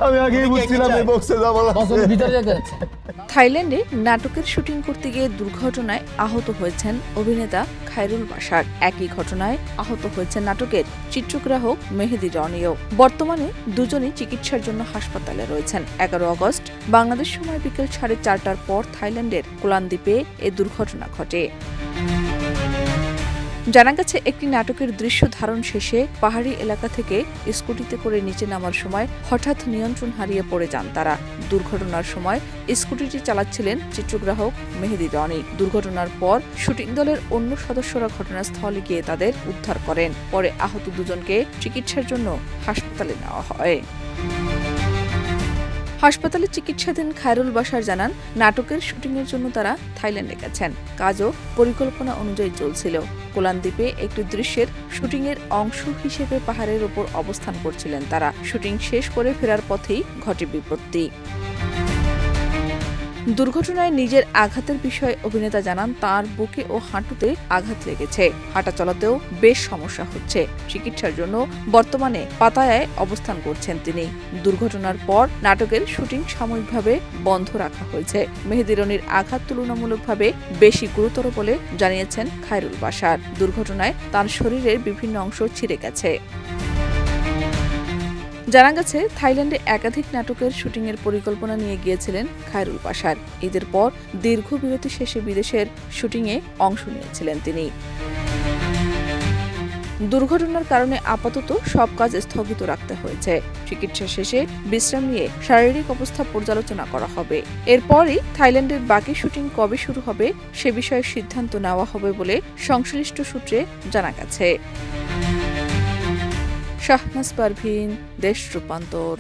আমি আগেই বুঝছিলাম এই বক্সে যাবো না। থাইল্যান্ডে নাটকের শুটিং করতে গিয়ে দুর্ঘটনায় আহত হয়েছেন অভিনেতা খায়রুল বাশার। একই ঘটনায় আহত হয়েছেন নাটকের চিত্রগ্রাহক মেহেদী রনিও। বর্তমানে দুজনই চিকিৎসার জন্য হাসপাতালে রয়েছেন। 11 আগস্ট বাংলাদেশ সময় বিকেল 4:30টার পর থাইল্যান্ডের কোলান দ্বীপে এ দুর্ঘটনা ঘটে। জানা গেছে, একটি নাটকের দৃশ্য ধারণ শেষে পাহাড়ি এলাকা থেকে স্কুটিতে করে নিচে নামার সময় হঠাৎ নিয়ন্ত্রণ হারিয়ে পড়ে যান তারা। দুর্ঘটনার সময় স্কুটিটি চালাচ্ছিলেন চিত্রগ্রাহক মেহেদী রনি। দুর্ঘটনার পর শুটিং দলের অন্য সদস্যরা ঘটনাস্থলে গিয়ে তাদের উদ্ধার করেন। পরে আহত দুজনকে চিকিৎসার জন্য হাসপাতালে নেওয়া হয়। হাসপাতালে চিকিৎসাধীন খায়রুল বাশার জানান, নাটকের শুটিংয়ের জন্য তারা থাইল্যান্ডে গেছেন। কাজও পরিকল্পনা অনুযায়ী চলছিল। কোলান দ্বীপে একটি দৃশ্যের শুটিংয়ের অংশ হিসেবে পাহাড়ের ওপর অবস্থান করছিলেন তারা। শুটিং শেষ করে ফেরার পথেই ঘটে বিপত্তি। দুর্ঘটনায় নিজের আঘাতের বিষয়ে অভিনেতা জানান, তার বুকে ও হাঁটুতে আঘাত লেগেছে। হাঁটা চলাতেও বেশ সমস্যা হচ্ছে। চিকিৎসার জন্য বর্তমানে পাতায়ায় অবস্থান করছেন তিনি। দুর্ঘটনার পর নাটকের শুটিং সাময়িকভাবে বন্ধ রাখা হয়েছে। মেহেদী রনির আঘাত তুলনামূলকভাবে বেশি গুরুতর বলে জানিয়েছেন খায়রুল বাশার। দুর্ঘটনায় তার শরীরের বিভিন্ন অংশ ছিঁড়ে গেছে। জানা গেছে, থাইল্যান্ডে একাধিক নাটকের শুটিংয়ের পরিকল্পনা নিয়ে গিয়েছিলেন খায়রুল বাশার। ঈদের পর দীর্ঘ বিরতি শেষে বিদেশের শুটিংয়ে অংশ নিয়েছিলেন তিনি। দুর্ঘটনার কারণে আপাতত সব কাজ স্থগিত রাখতে হয়েছে। চিকিৎসা শেষে বিশ্রাম নিয়ে শারীরিক অবস্থা পর্যালোচনা করা হবে। এরপরই থাইল্যান্ডের বাকি শুটিং কবে শুরু হবে সে বিষয়ে সিদ্ধান্ত নেওয়া হবে বলে সংশ্লিষ্ট সূত্রে জানা গেছে। শাহনাজ পারভীন, দেশ রূপান্তর।